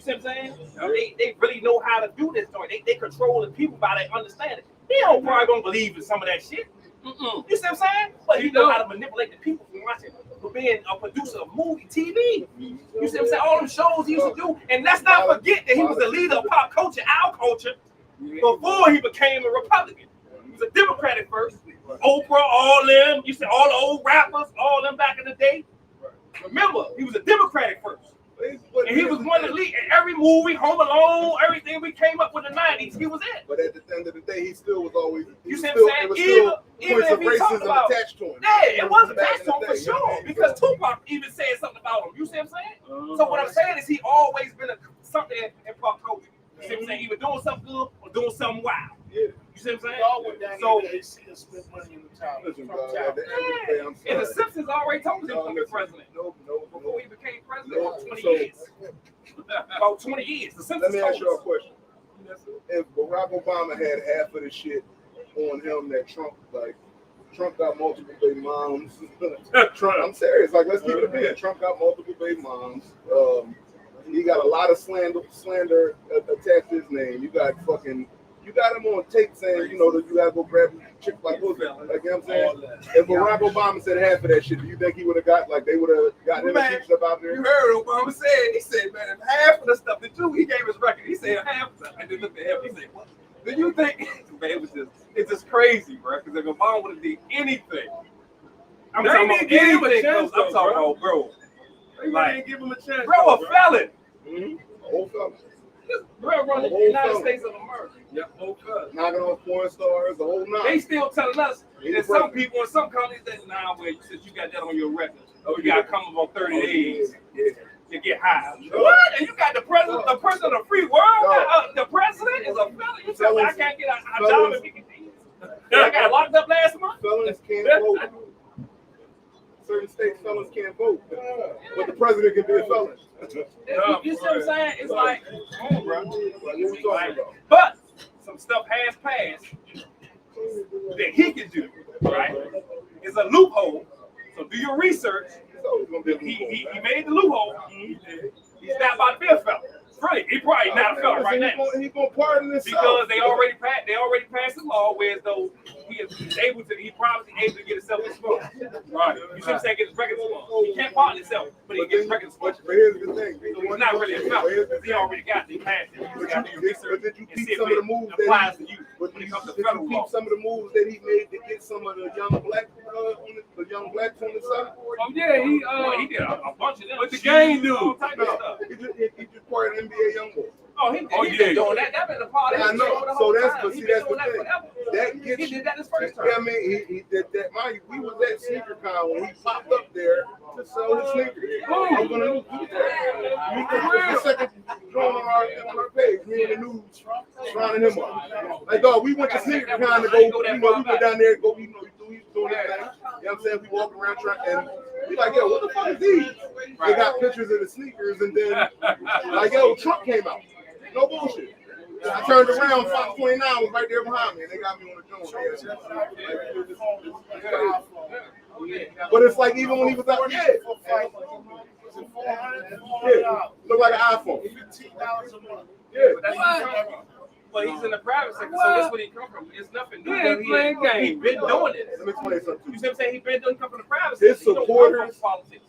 see what I'm saying? They really know how to do this joint. They control the people by their understanding. They don't probably gonna believe in some of that shit. You see what I'm saying? But he know how to manipulate the people from watching, for being a producer of movie, TV. You see what I'm saying? All them shows he used to do. And let's not forget that he was the leader of pop culture, our culture, before he became a Republican. He was a Democrat at first. Oprah, all them, you see all the old rappers, all them back in the day. Remember, he was a Democrat at first. And he was one of the lead in every movie, Home Alone, everything we came up with in the 90s, he was in. But at the end of the day, he still was always. You see what I'm saying? Even if he talked about attached to him. Yeah, it was attached to him for sure. Because Tupac even said something about him. You see what I'm saying? So what I'm saying is he always been something in pop culture. You see what I'm saying? Either doing something good or doing something wild. Yeah. You see what I'm saying? So Listen, bro, and the Simpsons already told him to be president. Before he became president, about 20 years. About 20 years. The Simpsons. Let me ask you a question. If Barack Obama had half of the shit on him that Trump got multiple baby moms. I'm serious. Like, let's keep it a bit. Trump got multiple baby moms. He got a lot of slander attached to his name. You got him on tape saying, you know, that you gotta go grab a chick like pussy. Like, you know what I'm saying? If Barack Obama said half of that shit, do you think he would have got, like, they would have gotten him a up out there? You heard Obama say, he said, man, half of the stuff that he gave his record. He said half of it. I just looked at him. He said, what? Do you think, man, it's just crazy, bro? Because if Obama would have did anything, I'm talking about anything, I'm talking about, bro. Like, didn't give him a chance. Bro, a felon. Old felon. Bro, running the United States of America. Yep, knocking off porn stars, the whole nine. They still telling us that some people in some companies that since you got that on your record, you got to come about 30 days to get hired. What? And you got the president of the free world? The president is a felon? You tell me I can't get a job if he can do it? I got locked up last month? Felons can't vote. Certain states felons can't vote. But the president can be a felon. You see what I'm saying? It's like, come on, bro. Like, but some stuff has passed that he can do, right? It's a loophole. So do your research. He made the loophole. He's not about to be a felon. Right. He probably not a felon right now. He's gonna pardon this because they already passed the law where though he probably able to get himself expunged. Right. You should say get his record expunged. He can't pardon himself, but he gets his record expunged. But here's the thing. So he's not really a felon. He already got the passed it. You got to do your research and see if it applies to you when it comes to federal law. Some of the moves that he made to get some of the young blacks on the side. Oh yeah, he did a bunch of them. What the game do? He just part of NBA young boy. Oh, he been doing that. That been a part of his I know. So that's the thing. That gets he did that his first time. Yeah, I mean, he did that. Mind you, we was at SneakerCon when he popped up there to sell his sneakers. I'm gonna do that. We can the second joint on our page. Me and the news rounding him up. Like, dog, we went to SneakerCon to go. You know, we went down there and go. You know, he's doing that thing. You know what I'm saying? We walk around trying and. We like, yo, what the fuck is these? They got pictures of the sneakers, and then like, yo, Trump came out. No bullshit. I turned around, Fox 29 was right there behind me, and they got me on the joint. But it's like even when he was out there, look like an iPhone. Yeah. But he's in the private sector, so that's where he come from. It's nothing new. Yeah, he's been doing it. Let me explain something. You see what I'm saying? He's been doing it, come from the private sector.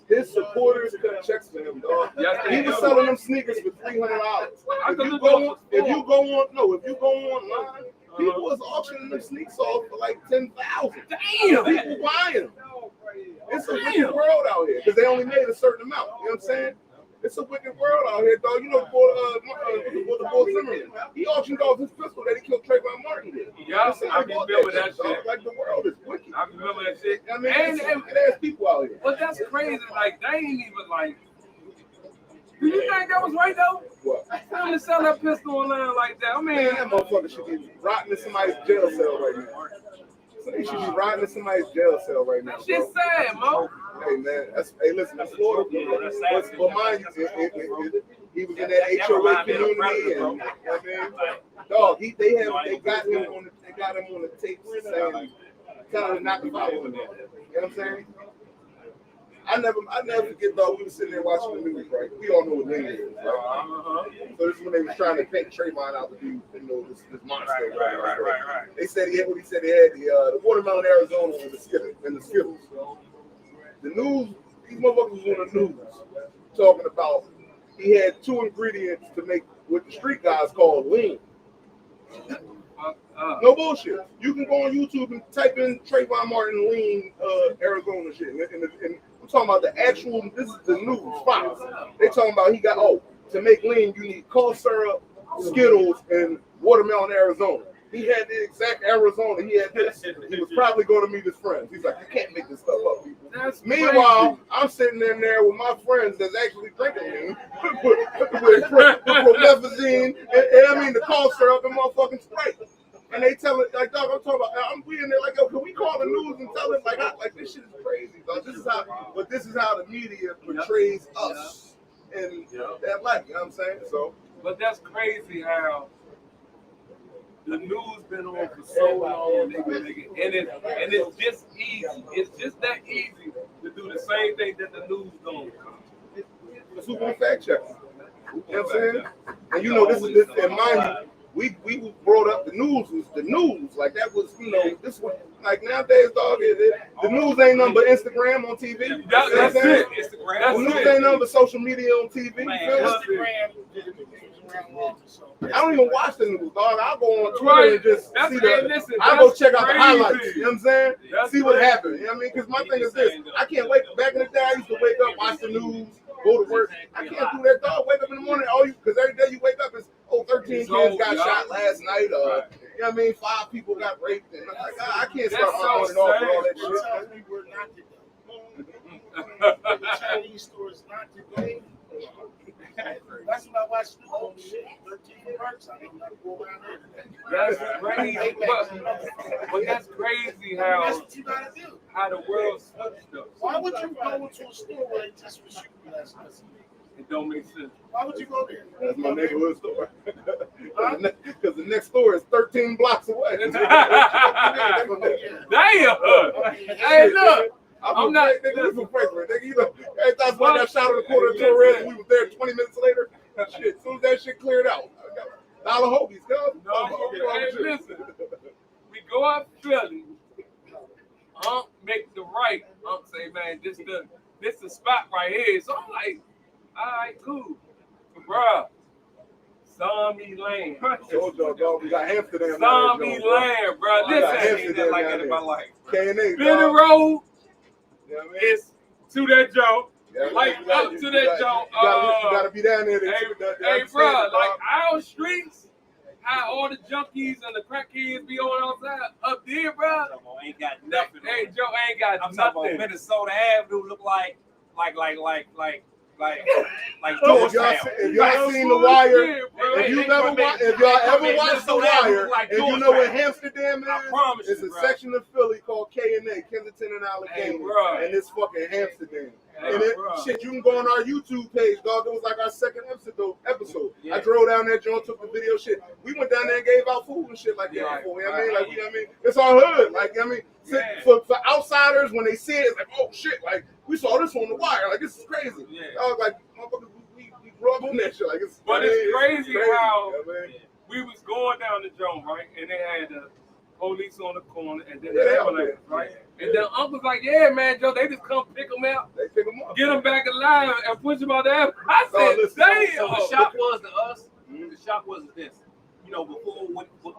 His supporters cut checks for him, dog. He was selling them sneakers for $300. If you go online, people was auctioning them sneakers off for like $10,000. Damn, people buying them. It's a wicked world out here because they only made a certain amount. You know what I'm saying? It's a wicked world out here, dog. You know the boy Zimmerman. He auctioned off his pistol that he killed Trayvon Martin with. Yeah, I remember that shit. Like the world is wicked. I remember that shit. I mean, there's people out here. But that's crazy. Like they ain't even like. Do you think that was right though? What? Trying to sell that pistol online like that. I mean, that motherfucker should be rotting in somebody's jail cell right now. He should be rotting in somebody's jail cell right now. That shit's sad, Mo. Hey man, listen, that's Florida. But mind you, he was in that HOA community, and I mean, dog, they got him on the tape saying, kind of not following that. You know what I'm saying? I never forget though. We were sitting there watching the news, right? We all know what lean is, right? So this is when they was trying to paint Trayvon out to be, this monster. Right. They said he had the watermelon Arizona and the Skittles. The news, these motherfuckers was on the news talking about he had 2 ingredients to make what the street guys call lean. No bullshit. You can go on YouTube and type in Trayvon Martin lean Arizona shit. And I'm talking about the actual, this is the news, Fox. They talking about he got, to make lean, you need cough syrup, Skittles, and watermelon Arizona. He had the exact Arizona. He had this. He was probably going to meet his friends. He's like, you can't make this stuff up, people. Meanwhile, I'm sitting in there with my friends that's actually drinking lean with promethazine and the cough syrup and motherfucking Sprite. And they tell it like, dog, I'm talking about. We in there like, yo, can we call the news and tell it like this shit is crazy, dog. This is how the media portrays us in that light. You know what I'm saying? So, but that's crazy how the news been on for so long, nigga, and it's just easy. It's just that easy to do the same thing that the news doing. who gonna fact check? You know what I'm saying? And this and mind you. We brought up the news was the news. Like that was, this one, like nowadays, dog, the news ain't nothing but Instagram on TV. That's it. Instagram. The news ain't nothing but social media on TV. Instagram. I don't even watch the news, dog. I'll go on Twitter and just see I'll go check out the highlights. You know what I'm saying? See what happened. You know what I mean? Because my thing is this. I can't wake back in the day, I used to wake up, watch the news, go to work. I can't do that, dog. Wake up in the morning, because every day you wake up, it's 13 kids got shot last night. You know what I mean? 5 people got raped. And I can't start my morning off with all that shit. People not to go. The Chinese stores not to go. That's what I watched on shit. 13 works. I didn't go around there. That's crazy. But that's crazy how That's what you gotta do. how the world switched up. Why would you go into a store where they just was shooting last night? It don't make sense. Why would you go there? That's my neighborhood store. Because the next store is 13 blocks away. Damn! Hey, look! I'm not. Nigga, we from Frankfurt. Nigga, every time somebody got shot in the corner of the red, we was there 20 minutes later. Shit, as soon as that shit cleared out, dollar hoagies, cuz. Hey, listen. We go up Philly. Make the right. Say, man, this the spot right here. So I'm like, all right, cool, bruh. Zombie Land. Told y'all, dog, we got Amsterdam. Zombie Land, bro. Listen, ain't that like that in my life. K&A, Benny Road. You know what I mean? It's to that joint. Yeah, Like up to that joint. You gotta be down there. Hey, bro, like our streets, how all the junkies and the crackheads be on outside up there, bro. Ain't got nothing. Hey, Joe ain't got I'm talking nothing. about Minnesota Avenue look like If y'all seen The Wire, if y'all ever watched The Wire, and you know what Amsterdam is, it's a section of Philly called K&A, Kensington and Allegheny, and it's fucking Amsterdam. And shit, you can go on our YouTube page, dog. It was like our second episode. I drove down there, John took the video, shit. We went down there and gave out food and shit like that before. You know what I mean? It's our hood. Like, you know what I mean? For outsiders, when they see it, it's like, oh shit, like, we saw this on The Wire. Like, this is crazy. Like, motherfuckers, we grew up on that shit. Like, it's crazy how you know, we was going down the joint, right? And they had the police on the corner, and then Yeah, ambulance, right? And then Uncle's like, yeah, man, Joe, they just come pick them out, they pick them up, get them back alive, and push them out the ambulance. I said, damn. So the shock was to us. The shock was this. Before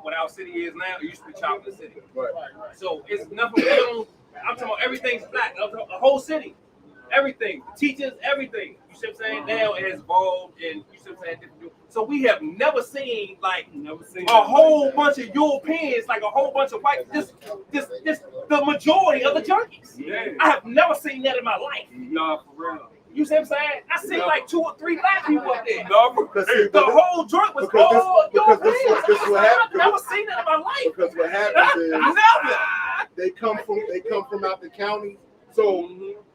what our city is now, it used to be Chocolate City. Right. So it's nothing. I'm talking about everything's black. I'm talking about the whole city. Everything. The teachers, everything. You see what I'm saying? Now it has evolved, and you see what I'm saying? So we have never seen a whole bunch of Europeans, like a whole bunch of white, just the majority of the junkies. Yeah. I have never seen that in my life. No, for real. You see what I'm saying? I seen like 2 or 3 black people up there. No, The whole joint was all Europeans. I've never seen that in my life. Because what happens is Never. they come from out the county. So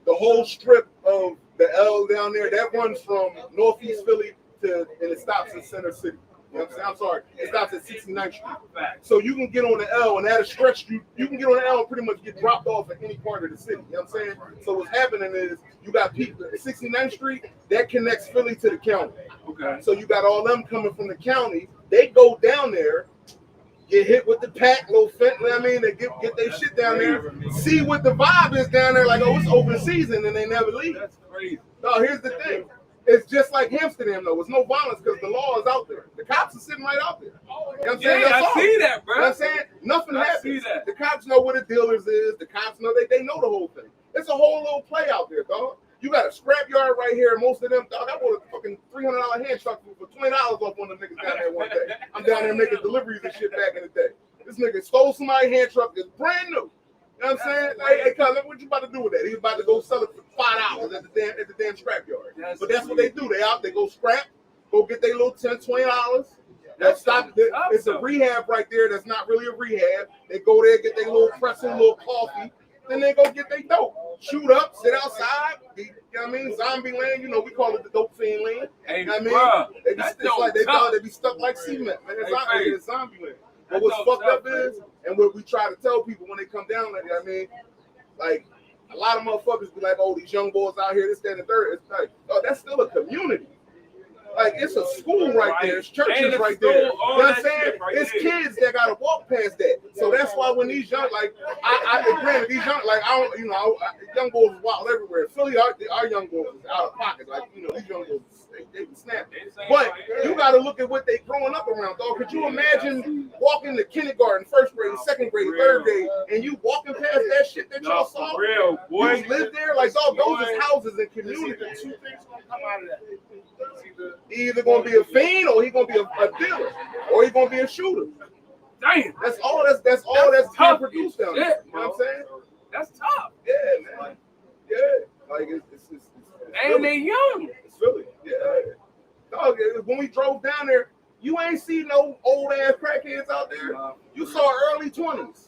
the whole strip of the L down there, that runs from northeast Philly and it stops in Center City. You know what I'm saying? I'm sorry. It stops at 69th Street. So you can get on the L, and that'll stretch you. You can get on the L and pretty much get dropped off at any part of the city. You know what I'm saying? So what's happening is you got people at 69th Street that connects Philly to the county. Okay. So you got all them coming from the county. They go down there, get hit with the pack, little fentanyl. I mean, they get their shit down there, see what the vibe is down there. Like, oh, it's open season, and they never leave. That's crazy. No, here's the thing. It's just like Amsterdam, though. It's no violence because the law is out there. The cops are sitting right out there. You know what I'm saying? Yeah, That's I all. see that, bro. You know what I'm saying? Nothing I happens. see that. The cops know where the dealers is. The cops know they know the whole thing. It's a whole little play out there, dog. You got a scrap yard right here. Most of them, dog, I bought a fucking $300 hand truck for $20 off one of the niggas down there one day. I'm down there making deliveries and shit back in the day. This nigga stole somebody's hand truck. It's brand new. You know what I'm saying? Hey, cuz, what you about to do with that? He's about to go sell it for $5 at the damn scrap yard. But that's what they do. They go scrap, go get their little $10, $20. That stop. It's a rehab right there. That's not really a rehab. They go there, get their little pretzel, little coffee. Then they go get their dope. Shoot up, sit outside. You know what I mean? Zombie land. You know, we call it the dope fiend land. Hey, you know what I mean? bro, They be stuck like cement, man. It's zombie land. But what's fucked up is, and what we try to tell people when they come down, like, I mean, like, a lot of motherfuckers be like, oh, these young boys out here, this, that, and the third. It's like, oh, that's still a community. Like, it's a school right there. It's churches right there. You know what I'm saying? It's kids that got to walk past that. So that's why when these young, like, granted, these young, like, I don't, you know, young boys wild everywhere. Philly, our young boys is out of pocket. Like, you know, these young boys, they can snap. But you got to look at what they growing up around, dog. Could you imagine walking to kindergarten, first grade, second grade, third grade, and you walking past that shit that y'all saw? Real, boy. You live there? Like, dog, those is houses and communities. Two things gonna come out of that. He either gonna be a fiend or he gonna be a dealer or he gonna be a shooter. Damn. That's all that's being tough produced down shit, there. You know bro. what I'm saying? That's tough. Yeah, man. Yeah. Like it's And Philly. they young. It's Philly. Yeah. Dog, when we drove down there, you ain't see no old ass crackheads out there. You saw early 20s.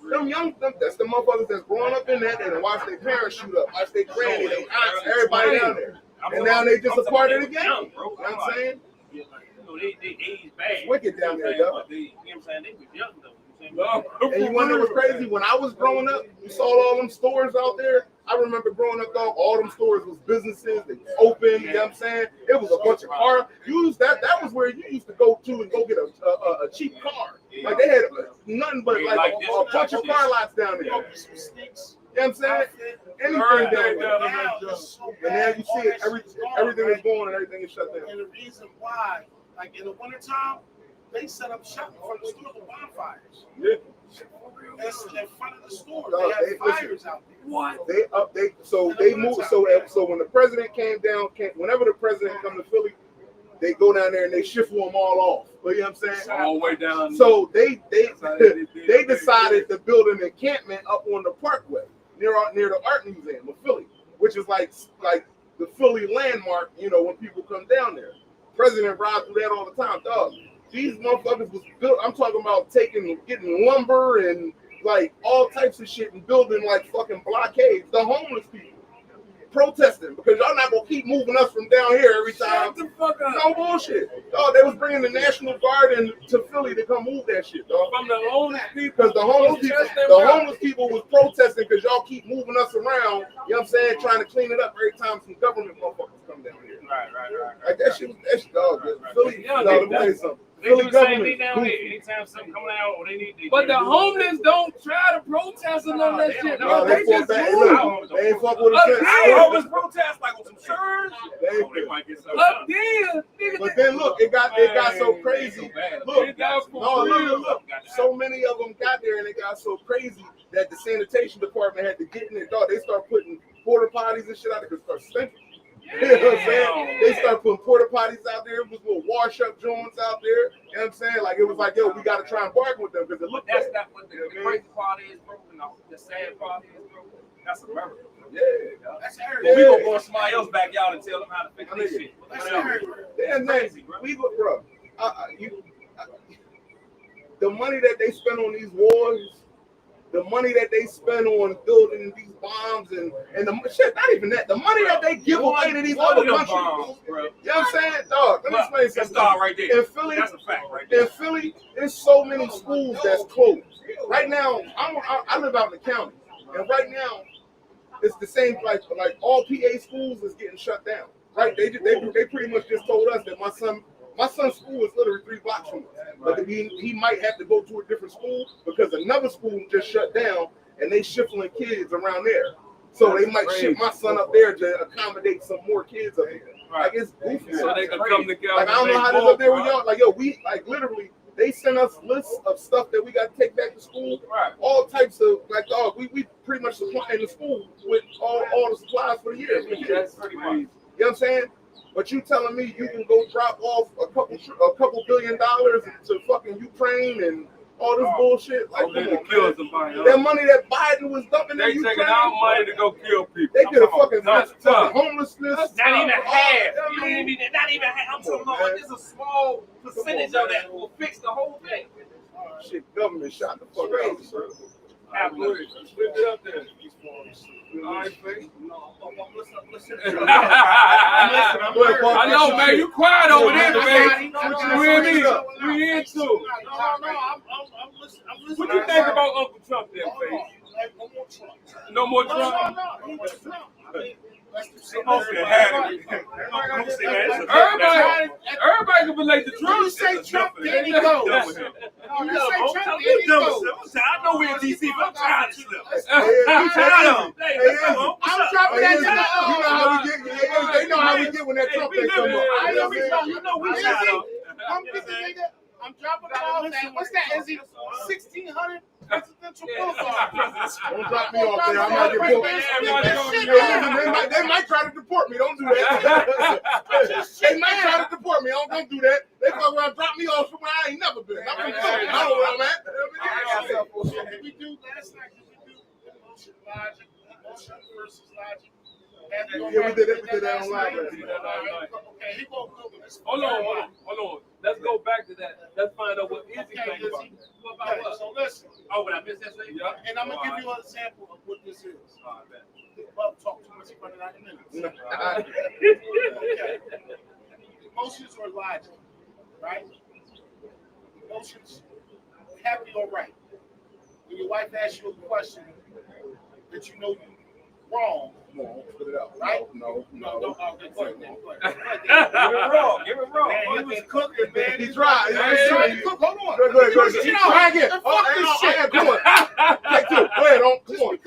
Them young, that's the motherfuckers that's growing up in that and watch their parents shoot up, watch their granny, their aunts, everybody down there. And now they just a part of the game. You know what I'm saying? You know, they age bad. It's wicked down there, yo. You know what I'm saying? They was young though. And you wonder what's crazy? When I was growing up, you saw all them stores out there. I remember growing up, dog, all them stores was businesses, they was open, you know what I'm saying? It was a bunch of cars. That was where you used to go to and go get a cheap car. Like they had nothing but like a bunch of car lots down there. You know what I'm saying? Anything down there. And now you see it, everything is going and everything is shut down. And the reason why, like in the wintertime, they set up shop in front of the store with bonfires. Yeah. That's in front of the store. No, They have fires out there. What? They moved. So when the president whenever the president come to Philly, they go down there and they shift them all off. You know what I'm saying? All the way down. So they decided to build an encampment up on the Parkway near the Art Museum of Philly, which is like the Philly landmark. You know, when people come down there, president rides through that all the time, dog. These motherfuckers was built. I'm talking about getting lumber and like all types of shit and building like fucking blockades. The homeless people protesting because y'all not gonna keep moving us from down here every time. Shut the fuck up. No bullshit. Dog, they was bringing the National Guard to Philly to come move that shit, dog. From the homeless people. Because the homeless people was protesting because y'all keep moving us around. You know what I'm saying? Trying to clean it up every time some government motherfuckers come down here. Right. Like that shit, dog. Philly, Yeah, let me tell you something. They do Philly the same thing government. down there. Anytime something coming out or they need. But the homeless don't try to protest or none of that shit. No, They just they move. ain't fuck with us. I always protest like on some shirts. They might get something. Up there, nigga. But then look, it got so crazy. Look, look. So many of them got there and it got so crazy that the sanitation department had to get in there. Dog, they start putting porta potties and shit out there because it starts stinking. You know what I'm saying? They start putting porta potties out there. It was little wash up joints out there. You know what I'm saying? Like it was like, yo, we got to try and bargain with them because it looked That's bad. not what the crazy part is, bro. The sad part is, bro. That's America. Yeah. That's But everything. we gonna go to somebody else's backyard and tell them how to fix this shit. That's everything. Damn, Crazy, bro. we look, bro. The money that they spend on these wars, the money that they spend on building these bombs and the shit, not even that. The money that they give away to these other countries. Bombs, bro. You know what I'm saying? Dog, let me explain Let's something. start right there. In Philly, That's a many schools that's closed. Right now, I live out in the county, and right now, it's the same. Like all PA schools is getting shut down. Right? They pretty much just told us that my son's school is literally 3 blocks from us, but he might have to go to a different school because another school just shut down, and they shuffling kids around there. So they might ship my son up there to accommodate some more kids up there. Like it's goofy. So they can come together. Like I don't know how this up there with y'all. Like yo, we like literally they send us lists of stuff that we got to take back to school. Right. All types of like dog. We pretty much supplying the school with all the supplies for the year. That's pretty crazy. You know what I'm saying? But you telling me you can go drop off a couple $1 billion to fucking Ukraine and all this bullshit? Like, come on, kill somebody. that money that Biden was dumping They in Ukraine, taking our money to go kill people. they could have fucking That's fucking tough. homelessness. Not even half. I You mean, don't even, not even half. I'm talking about just a small percentage of that will fix the whole thing. shit, government shot the fuck out, bro. Absolutely. Lift it up there. All right, Faith. Listen. I know, man. You quiet over there, baby. You hear me? We in too. I'm listening. What you think about Uncle Trump there, Faith? No more Trump? Everybody can relate to Trump. You say Trump, there he goes. You say Trump, there he goes. I know we're in DC, but I'm trying to slip. I'm dropping that nigga You know how we get. They know how we get when that Trump thing come up. I know we know. You know we Is shot he? up. Come get the nigga. I'm dropping it off at, what's that? Is he 1600 Presidential Boulevard? Don't drop me off there. I might get booked. They might try to deport me. Don't do that. They might try to deport me. Don't do that. They fuck around, drop me off somewhere I ain't never been. I don't know where I'm at. Did we do last night? Did we do emotion, logic, emotion versus logic? Yeah, we did that online. Okay, he won't do this. Hold on. Let's go back to that. Let's find out what Izzy thinks about it. Okay, so listen. Oh, when I missed that thing? Yeah. And I'm going to give you an example of what this is. All right, Well, talk too much in front of 90 minutes. Okay. Emotions or logic, right? Emotions, happy or right. When your wife asks you a question that you know you wrong, No, put it out. right? No. Okay, go ahead. Give it wrong. Man, he was cooking, man. He tried. He's trying to cook. Hold on. Go ahead. Try again. Fuck this shit. Come on. Take 2. Go ahead. Come on.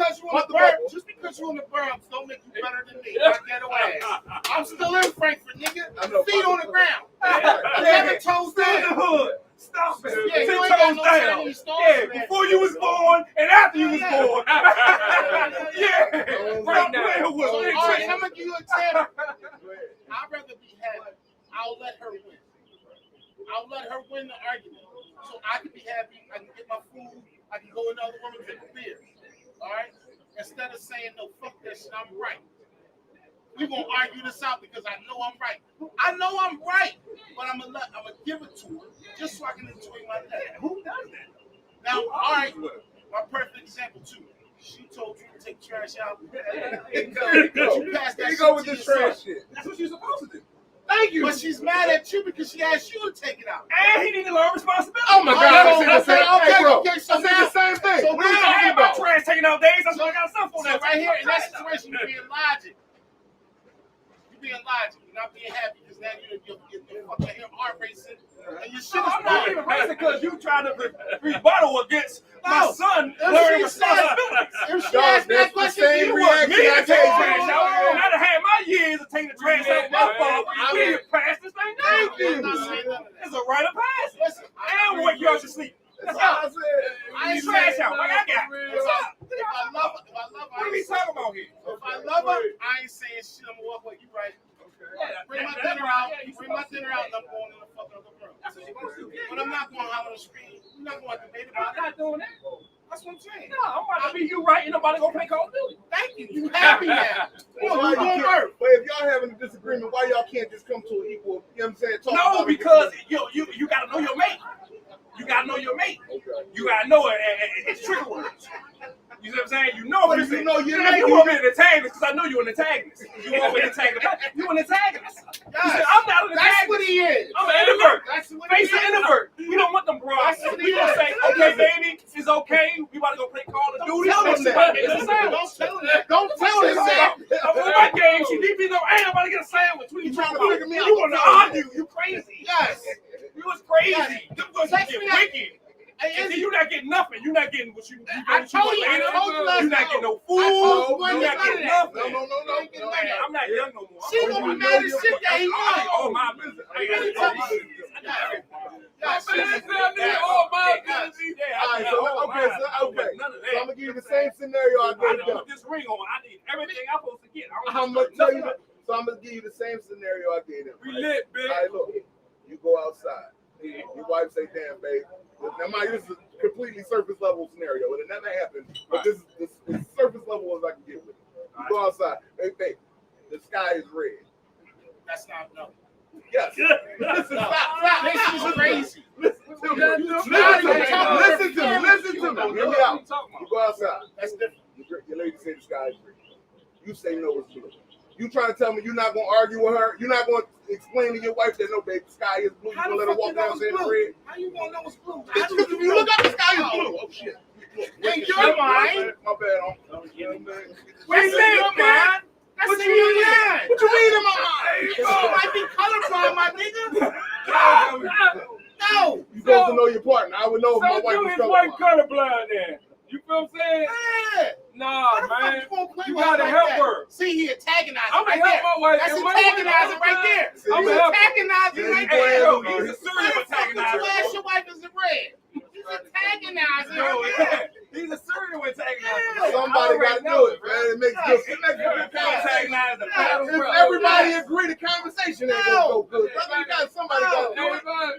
Just because you're in the burbs don't make you better than me. I get away. I'm still in Frankfurt, nigga. Feet on the ground. 11 toes down. Stop it. Yeah, you 10 ain't got toes no down. Chinese stores, Yeah, man. before you was born and after you was born. Yeah. Right now. All right, I'm gonna give you an example. I'd rather be happy. I'll let her win. I'll let her win the argument, so I can be happy. I can get my food. I can go in the other woman and drink a beer. All right. Instead of saying no, fuck that shit. I'm right. We're gonna argue this out because I know I'm right. I know I'm right, but I'm gonna give it to her just so I can enjoy my day. Who does that? Now, all right, my perfect example too. She told you to take trash out. You passed that Here you go with shit to this your son. trash shit. That's what you're supposed to do. Thank you. But she's mad at you because she asked you to take it out. And he need to learn responsibility. Oh my God! I said the same thing, bro. Okay, I so said now, the same thing. so What are you I talking had my about? trash taken out days. That's why I got stuff on so that. right here in that situation, you're being logic. You're being logic. You're not being happy because now you're fucking heart racing and your shit is I'm not even wrong. racing because you trying to rebuttal against my son If learning she said- responsibility. If she Dog, asked me that that's the question, same you Me reaction to I take the trash gave you. out, and I'd have had my years of taking the trash out my fault. We need to pass this thing down. I'm not saying none of that. It's a right of passage. Listen, And wake you out your sleep. That's all. I ain't trash out. Like I got. What's up? If I love her, What are we talking about here? If I love her, I ain't saying shit. I'm gonna walk away. You right? Bring my dinner out. Bring my dinner out, and I'm going in the fucking other room. That's what you're supposed to do. But I'm not going to holler on the screen. We're not going to debate I'm about it. not doing that. That's what I'm saying. No, I'm about to be you right. Ain't nobody gonna play Call of Duty. Thank you. You happy now? Well, You going work? but if y'all having a disagreement, why y'all can't just come to an equal? You know what I'm saying? Talk No, about it. because you gotta know your mate. You gotta know your mate. Okay. You gotta know it. It's trigger words. You see what I'm saying? You know But what if you know your you mate, want me to antagonist because I know you're an antagonist. You want me to antagonist. You an antagonist. You said, I'm not an That's antagonist. what he is. I'm an introvert. That's what Face he an is. introvert. We don't want them bras. That's what he We gonna is. say crazy. Them girls get wicked. And then you're not getting nothing. You're not getting what you I told you You're not getting no food. You're not getting nothing. No. I'm not young no more. She gonna be mad as shit that he won. Oh, my business. I need all my business. All my business. Okay. So I'm gonna give you the same scenario I I gave know them. put this ring on. I need everything I'm supposed to get. I'm gonna tell you. So I'm gonna give you the same scenario I gave them. We lit, bitch. All right, look. You go outside. Your wife say, "Damn, babe." Now, mind you, this is a completely surface level scenario. It never happened, but this is as surface level as I can get with it. You go outside. Hey, babe, the sky is red. That's not no. Yes. Listen, stop. This is crazy. Listen to me. Listen to me. Hear me out. You go outside. That's different. Your lady say the sky is red. You say no, it's blue. You trying to tell me you're not gonna argue with her? You're not gonna explain to your wife that no, babe, the sky is blue. You're gonna let her walk down saying it's red? How you gonna know it's blue? Because if you look up, the sky is blue. Oh shit. In your mind. My bad. That's in your mind. That's in your mind. What you mean in my mind? You might be colorblind, my nigga. No. You supposed to know your partner. I would know if my wife was white colorblind. colorblind then. You feel what I'm saying? Yeah. Nah, man. You gotta help her. See, he antagonizing I'm right gonna there. help my wife. That's And my wife- antagonizing right there. See, I'm He's gonna help her. antagonizing right Hey, there. yo, He's a serial Why the fuck would you ask antagonizer. your wife is it red? He's antagonizing No, right there. he's a serial antagonizer. Somebody got to do it, man. It makes good Antagonizer. If everybody agree, the conversation ain't gonna go good. Somebody got to do it.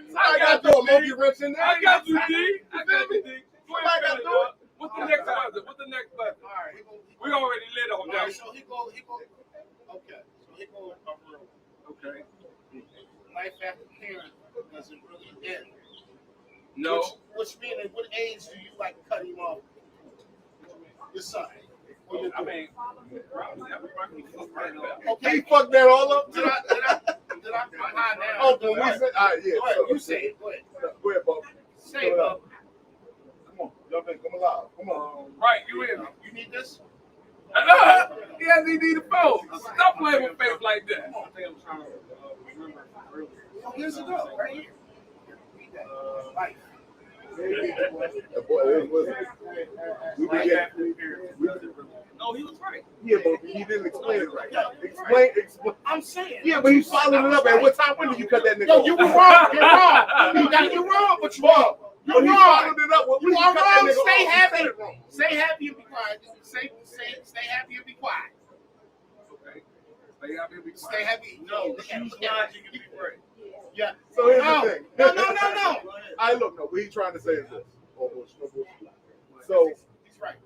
Somebody got to throw a monkey wrench in there. I got you, D. I got you, D. Somebody got to do it. What's the next button? What's the next button? All right, We already lit on all that. right, so he go. Okay, so he go a real. Okay. Life after parent doesn't really end. No. Which meaning, what age do you like cut him off? Your son. Or your I daughter? mean, He Okay. fucked that all up Did too. I behind now? Oh, but we said, all right, yeah. Go ahead, you say it. Go ahead. Go ahead, Bob. Say it, Bob. Come on, jump in. Come alive. Come on. Right, you in. You need this? He hasn't even need a phone. Stop playing with face like that. Here's the go, right here. Read that. Life. Boy, it was. We did get. no, he was right. Yeah, but he didn't explain it right. Explain. I'm saying. Yeah, but he followed it up. At what time? When did you cut that nigga? Yo, you were wrong. You're wrong. You're wrong, but you're wrong. But he You're followed wrong. it up. When You did are cut that wrong. nigga Stay off? He happy. said it wrong. Stay happy and be quiet. Stay happy and be quiet. Okay. Stay happy. Be Stay happy. No, use logic and be right. Yeah. So here's No. the thing. No. I look, no, what he's trying to say is this. So, He's right.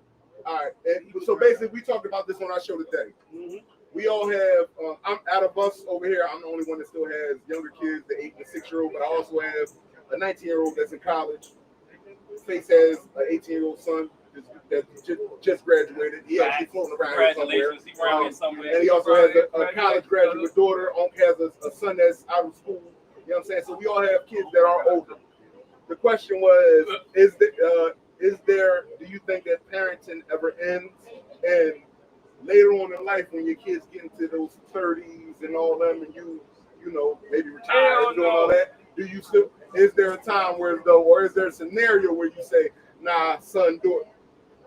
all right. And so basically, we talked about this on our show today. Mm-hmm. We all have, I'm out of us over here. I'm the only one that still has younger kids, the 8 and 6-year-old, but I also have a 19-year-old that's in college. Face has an 18-year-old son that just graduated. He actually floating around here somewhere. Congratulations, he around here somewhere. And he also has a college graduate daughter. Has a son that's out of school. You know what I'm saying? So we all have kids that are older. The question was, do you think that parenting ever ends? And later on in life, when your kids get into those 30s and all them, and you know, maybe retire and doing all that, is there a time where though, or is there a scenario where you say, nah, son, do it.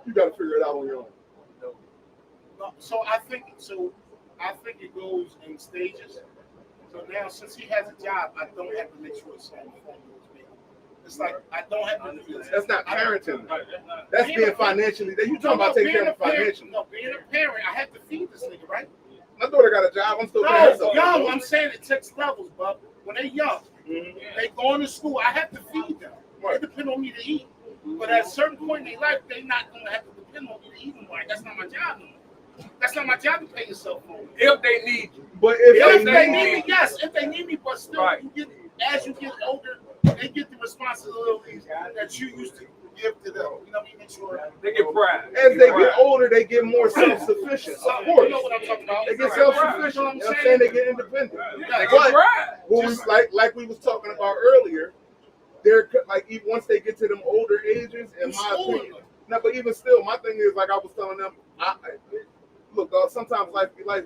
You got to figure it out on your own. So I think it goes in stages. So now, since he has a job, I don't have to make sure it's on the phone with me. It's like I don't have to do this. That's not parenting. That's being financially. You talking about taking care of financially? No, being a parent, I have to feed this nigga, right? My daughter got a job. I'm still paying her. No, I'm saying it takes levels, bub. When they're young, they going to school. I have to feed them. They depend on me to eat. But at a certain point in their life, they're not going to have to depend on me to eat them right. That's not my job no more. That's not my job to pay yourself for. If they need you. But If they need me, yes. If they need me, but still, Right. as you get older, they get the responsibilities that you used to give to them. You know what I mean? Make sure They get pride. as they get older, they get more self-sufficient. Of course, you know what I'm talking about. they get self-sufficient. You know what I'm saying? They get independent. They But get pride. when we, like we was talking about earlier, they're like even once they get to them older ages, in my opinion. No, but even still, my thing is like I was telling them. Look, sometimes life be life.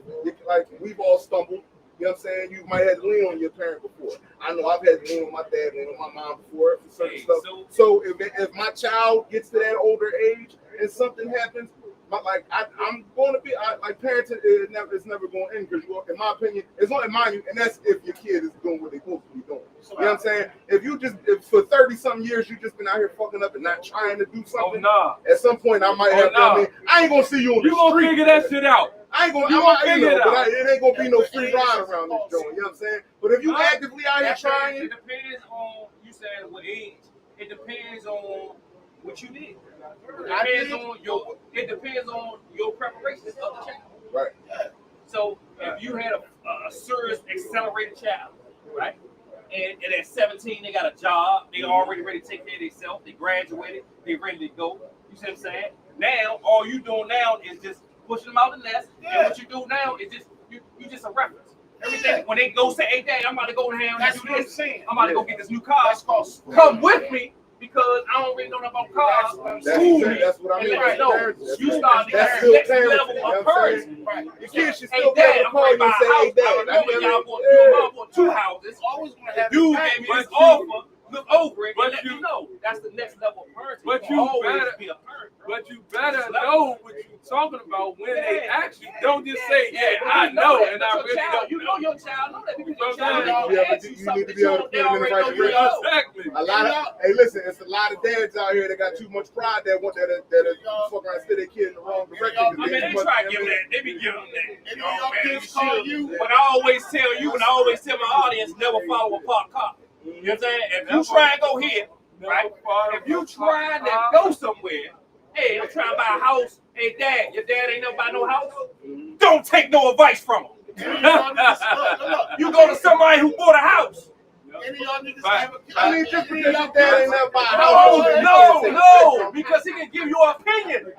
Like we've all stumbled. You know what I'm saying? You might have to lean on your parent before. I know I've had to lean on my dad, lean on my mom before for certain stuff. So if my child gets to that older age and something happens, I'm going to be like parenting it's never going to end because in my opinion, it's only mind you, and that's if your kid is doing what they're supposed to be doing. You know what I'm saying? If for 30-something years you just been out here fucking up and not trying to do something, at some point I might have to. I mean, I ain't gonna see you on the street. You gonna figure that shit out. I ain't gonna figure it out. But it ain't gonna be no free ride around this joint. You know what I'm saying? But if you actively out here trying, it depends on you said what age. It depends on what you need. It depends on your preparations of the child. Right. So if you had a serious accelerated child, right? And at 17 they got a job, they already ready to take care of themselves, they graduated, they ready to go. You see what I'm saying? Now all you doing now is just pushing them out the nest. And what you do now is just you just a reference. Everything when they go say, hey dad, I'm about to go down and do this. I'm about to go get this new car. Come with me. Because I don't really know nothing about cars. That's what I mean. Right. No, you start the next level of parenting. Right. Your kids should still be able to call you and say, hey, dad, I remember y'all bought 2 houses. Always going to have dude gave me this offer. Look over it and let me know. That's the next level of parenting. But you better be a parent. But you better know what you're talking about when they ask you. Don't just say, yeah, I know, and I really don't. You know your child. Know that because your child. You need to be able to put them in the right direction. Exactly. Hey, listen, it's a lot of dads out here that got too much pride that fuck around steer their kid in the wrong direction. I mean, they try to give them that. They be giving them that. And your kids call you. But I always tell you, and I always tell my audience, never follow a parked car. You know what I'm saying? If you try and go here, right? If you trying to go somewhere, hey, I'm trying to buy a house. Hey, dad, your dad ain't never buy no house? Don't take no advice from him. You go to somebody who bought a house. Any of y'all niggas have a kid? I mean, just because your dad ain't never buy a house. No, because he can give you an opinion.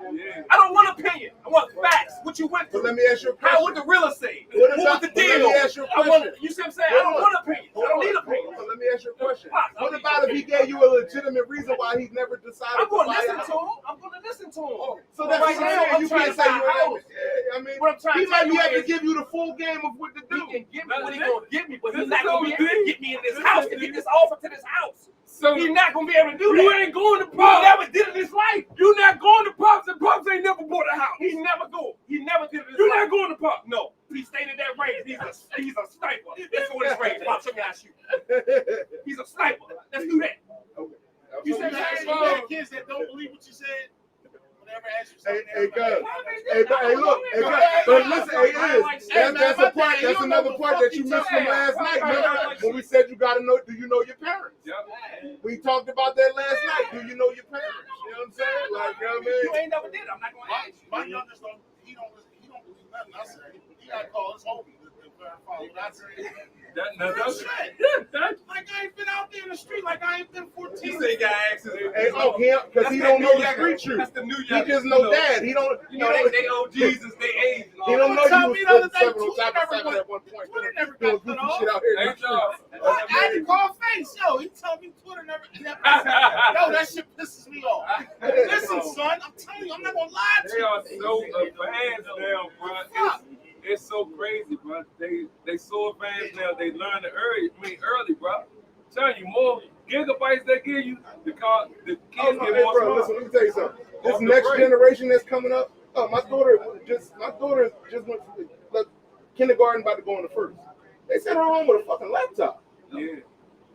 I don't want opinion. I want facts. What you went through. But let me ask you a question. How would the real estate? What was the deal? Let me ask you a question. You see what I'm saying? I don't want opinion. I don't need opinion. So let me ask you a question. What about if he gave you a legitimate reason why he never decided I'm going to to buy a listen to him. I'm going to listen to him. So that's right now, you can't say you house. I mean, he might be able to give you the full game of what to do. He can give me what he's going to give me, but he's not going to be able to get me in this house to get this offer to this house. So he's not going to be able to do that. You ain't going to Pops. He never did it in his life. You not going to Pops, and Pops ain't never bought a house. He never go. He never did it in his You're life. not going to Pops. No. He stayed in that range. He's a sniper. Let's go in his range. Watch me, I shoot. He's a sniper. Let's do that. Okay. You said you got kids that don't believe what you said. Hey, look, but listen, that's another part that you missed from last night. Remember when we said you gotta know, do you know your parents? We talked about that last night. Do you know your parents? You know what I'm saying? Like, you know what I mean? You ain't never did. I'm not going to ask you. My youngest he don't believe nothing I say. He got to call his homie to verify what I say. That's Like I ain't been out there in the street like I ain't been 14. He said he got access. Because he don't know the street truth. That's the new He just know dad. He don't. You know they owe Jesus, they age. He don't know Tell you me the other was day, 7 on top of 7 at one point. Twitter never Doing got goofy cut off. shit out here. I had to call face. Yo, he told me Twitter never. Yo, that shit pisses me off. Listen, son, I'm telling you, I'm not gonna lie to They you. are so advanced now, bro. It's so crazy, bro. They so advanced now. They learn it early, bro. I'm telling you, more gigabytes they give you, the kids get more bro, listen, let me tell you something. This next generation that's coming up. My daughter just went to kindergarten, about to go into first. They sent her home with a fucking laptop. Yeah.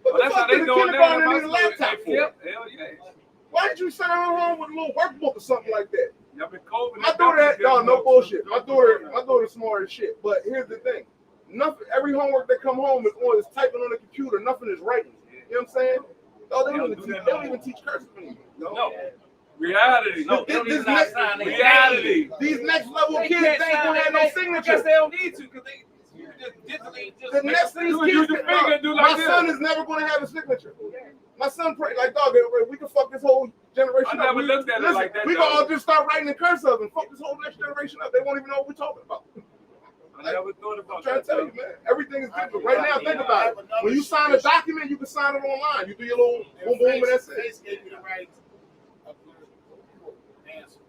What the fuck did the kindergarten need a laptop for? Hell yeah. Why didn't you send her home with a little workbook or something like that? Y'all been COVID. My daughter, no bullshit. My daughter's smart as shit. But here's the thing: every homework that come home is typing on the computer. Nothing is writing. You know what I'm saying? Oh, they don't even teach cursive anymore. No. Reality. No, reality. These next level kids ain't gonna have no signature. Because they don't need to. Because they digitally just. The next these kids, my son is never gonna have a signature. My son pray like, dog, we can fuck this whole generation I up. never looked at it like that. We can all just start writing in cursive and fuck this whole next generation up. They won't even know what we're talking about. I never thought about I'm trying to tell you, man. Everything is digital. Right now, think about it. When you sign a document, you can sign it online. You do your little boom boom and that's it. Gave me the right answer.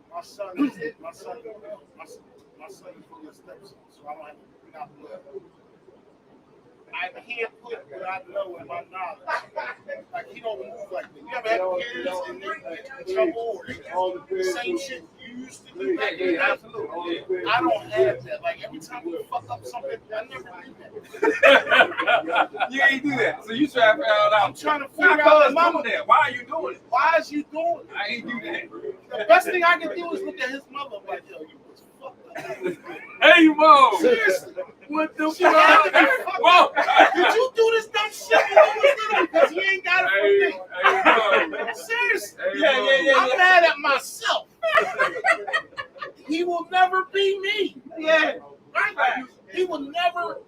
My son is for your stepson, so I don't have to not well. I can't put what I know in my knowledge. Like, he don't move like me. You ever had kids and they get in trouble or the same shit you used to do back in the day? Absolutely. I don't have that. Like, every time you fuck up something, I never do that. You ain't do that. So you try to figure out. I'm trying to figure out the mama there. Why are you doing it? Why is you doing it? I ain't do that. The best thing I can do is look at his mother like, yo, you was fucked up. Hey, Mo. Seriously. What the She had to be fuck? fucked Whoa. up. Did you do this dumb shit when you was little? Because he ain't got it from me. Hey, Mo. Seriously. Hey, I'm mad at myself. He will never be me. Yeah. Right? He will never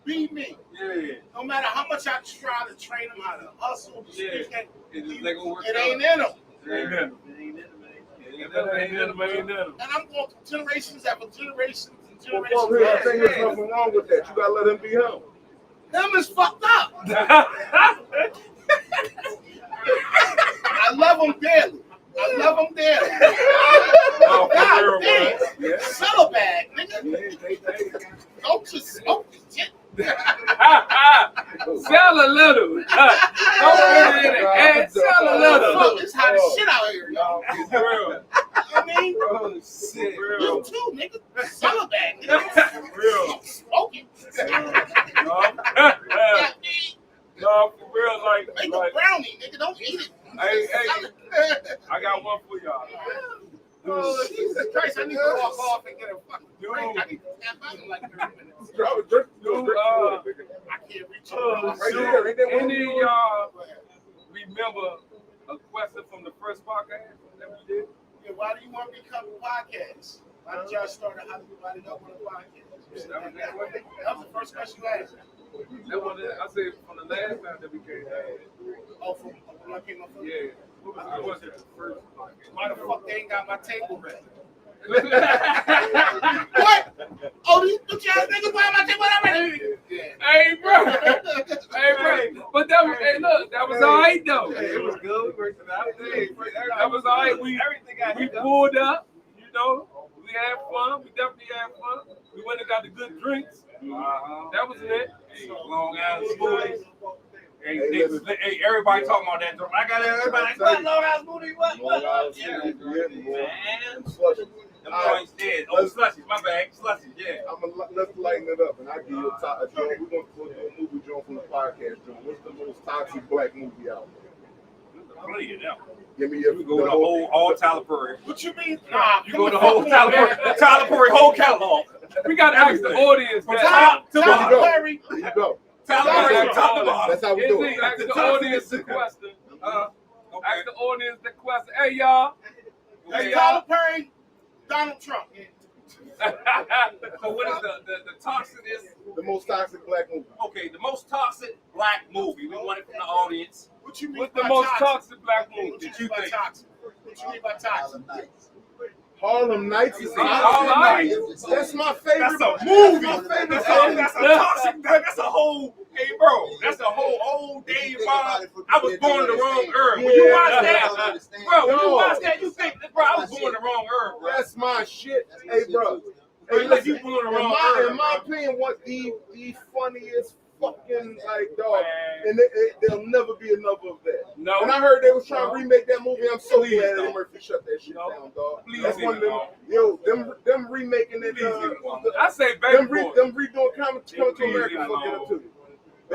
be me. Yeah. No matter how much I try to train him how to hustle, It ain't in him. And I'm going through generations after generations and generations. Well, I think there's nothing wrong with that. You gotta let him be him. Him is fucked up. I love him dearly. Oh, God for damn. real, man. Sell a bag, nigga. Don't just smoke the shit. Sell a little. Don't put it in the head. Sell a little. Fuck, it's hot as shit out here, y'all. It's real. I mean, Oh, shit. you too, nigga. Sell a bag, nigga. Real. Smoking. No, for real, Make a brownie, nigga. Don't eat it. Hey, Sell it. I got one for y'all. Oh, Jesus Christ, I need to walk off and get a fucking drink. I need to tap out in like 30 minutes. I can't reach it. Any of y'all remember a question from the first podcast that we did? Yeah, why do you want to become a podcast? Why did y'all start a why did y'all want a podcast? That was the first question you asked. That one, I said from the last time that we came. Oh, from when I came up with Yeah. What was it? First why the fuck they ain't got my table ready? podcast. What? Oh, these bitch ass niggas buy my table already? Yeah. Hey, bro. Hey, bro. But that was, hey, look, that was all right, though. It was good. We worked it out. Hey, that was all right. We pulled up, you know. We had fun. We definitely had fun. We went and got the good drinks. That was lit. Hey, long ass smoothies. Hey, everybody talking about that. I got everybody like, what? Long ass smoothie? What? Yeah. Man. Them joints dead. Oh, slushies. My bad. Slushies. Yeah. Let's lighten it up, and I give you a top. We're going to do a movie joint from the podcast joint. What's the most toxic black movie out there? Plenty of them. Give me your. You go to all Tyler Perry. What you mean? Nah, You go to whole Tyler Perry whole catalog. We got to ask the audience. From that. top to Tyler bottom. Perry. There you go. Tyler Perry from top to bottom. That's how we do Izzy, it. ask the audience the question. Ask the audience the question. Hey, y'all. Hey, Tyler Perry, Donald Trump. So what is the toxicness? The most toxic black movie. Okay, the most toxic black movie. We want it from the audience. What you mean What's by the most toxic black What movie? you mean by toxic? What you mean by toxic? Harlem Nights is Harlem Nights. That's my favorite. That's a movie. That's my favorite. That's a toxic. That's a whole. Hey, bro. That's a whole old day vibe. I was born in the wrong era. When you watch that, bro. When you watch that, you think, bro, I was born in the wrong era, bro. That's my shit. Hey, bro. Hey, Hey, listen, you listen. born in the wrong era. In my opinion, what the funniest fucking like dog, and there'll never be enough of that. No. And I heard they was trying to remake that movie. I'm so Please glad don't. Eddie Murphy shut that shit No. down, dog. Please That's one of them. don't. Yo, them remaking it. I say baby Them boy. redoing Coming to Please America. don't. Fuck it up too.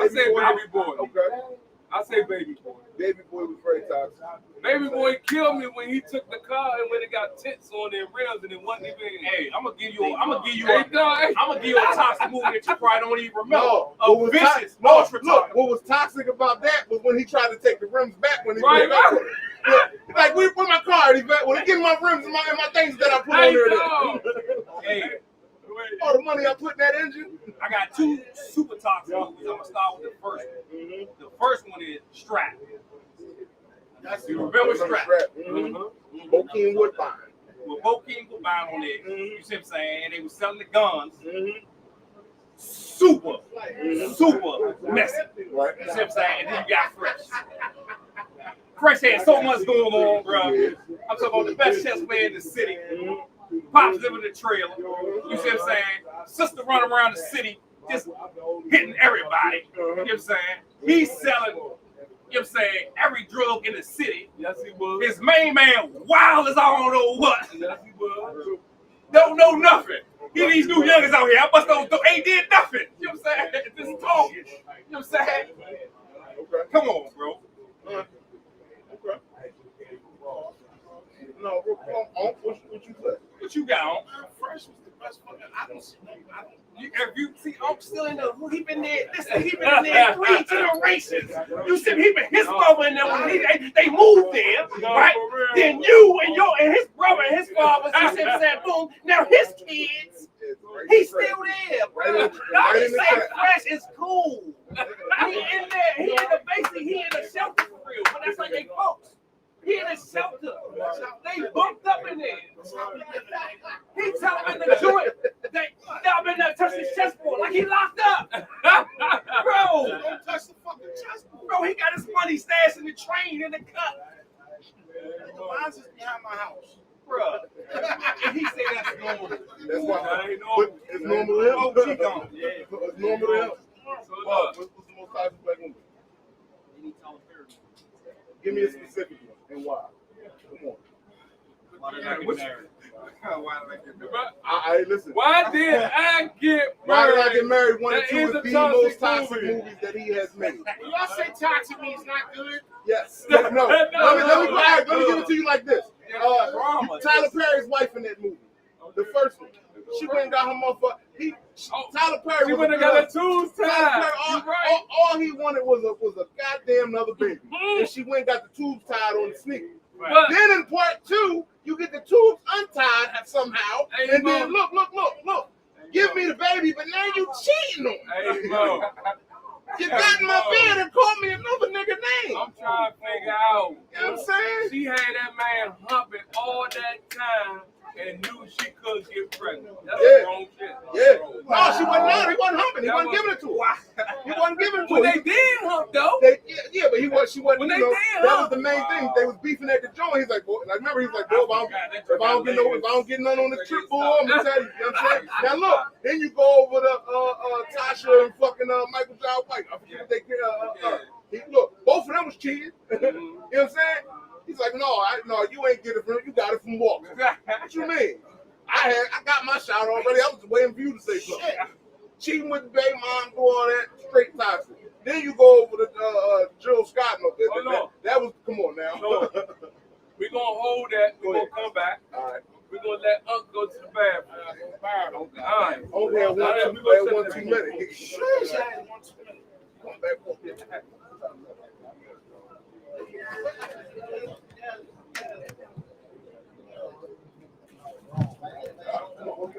I say baby boy. Okay. I say baby boy. Baby boy was very toxic. Baby boy killed me when he took the car and when it got tits on their rims and it wasn't even. Hey, I'm gonna give you Hey, a toxic movie that you probably don't even remember. No, A what was vicious, no, ultra look, toxic. what was toxic about that was when he tried to take the rims back when he Right, broke up right. with her. Look, like we put my car, he back. Well, he give me my rims and my things that I put Hey, on there. Hey, All the money I put in that engine. I got two super toxic movies. I'm gonna start with the first one. The first one is Strap. You remember Strap? Bokeem Woodbine. With Bokeem Woodbine on it. You see what I'm saying? And they were selling the guns. Super messy. Right. You see what I'm saying? And then you got Fresh. Fresh had so much going on, bro. I'm talking about the best chess player in the city. Pops live in the trailer. You see what I'm saying? Sister run around the city just hitting everybody. You know what I'm saying? He's selling, you know what I'm saying, every drug in the city. Yes, he was. His main man wild as I don't know what. Yes, he was. Don't know nothing. He these new youngers out here. I must ain't did nothing. You know what I'm saying? Just talking. You know what I'm saying? Okay. Come on, bro. Okay. No, what you say? What you got on? Fresh was the best fucking. I don't see no. If you see, I'm still in the. He been there. Listen, he been in there 3 generations. You see, he been his mother and them. When they moved there, right? Then you and his brother and his father. You see what I'm saying? Boom. Now his kids. He's still there, bro. Y'all just say Fresh is cool. He in there. He in the basically. He in the shelter for real. But that's like they folks. He in the shelter. They bumped up in there. He telling the joint that y'all been there touching his chessboard like he locked up. Bro, Don't touch the fucking chessboard. bro, he got his money stashed in the train in the cut. Mine's is behind my house. Bro. And he say that's normal. That's why. But it's normal to him. Oh, she gone. Yeah. It's normal to him. What's the most toxic black woman? Give me a specific one and why. Come on. Why did I get married? Listen. Why did I get married? Why did I get married? One of That two is of a the toxic most toxic movie. movies that he has made. When y'all say toxic means not good, Yes. No. Let me give it to you like this. Tyler Perry's wife in that movie, the first one. She went and got her motherfucker. Tyler Perry. She was went and got her tubes tied. All he wanted was a goddamn another baby, and she went and got the tubes tied on the sneaker. But- Then in part 2, you get the tubes untied somehow, Hey, and Mo. then look. Give me the baby, but now you cheating on me. Hey, Mo, You got in my bed and called me another nigga name. I'm trying to figure out. You know what I'm saying? She had that man humping all that time and knew she could get pregnant. That's Yeah. wrong shit. Yeah. No, she wasn't on. He wasn't humping. He wasn't giving it to her. He wasn't giving it to When her. they did hump, though. But she wasn't. When You they know, did, that huh? was the main thing. They was beefing at the joint. He's like, boy, I remember he's like, boy, if I don't get none on the trip, boy, I'm gonna tell you. You know what I'm saying? Now look, then you go over to Tasha and fucking Michael John White. I forget what they look, both of them was cheating. You know what I'm saying? He's like, no, you ain't get it from him. You got it from Walker. What you mean? I got my shot already. I was waiting for you to say something. Cheating with the baby mom, do all that, straight toxic. Then you go over to Jill Scott. That was, come on now. No. We're going to hold that. We're going to come back. All right. We're going to let Unc go to the bathroom. All right. Only had one too many. Come back.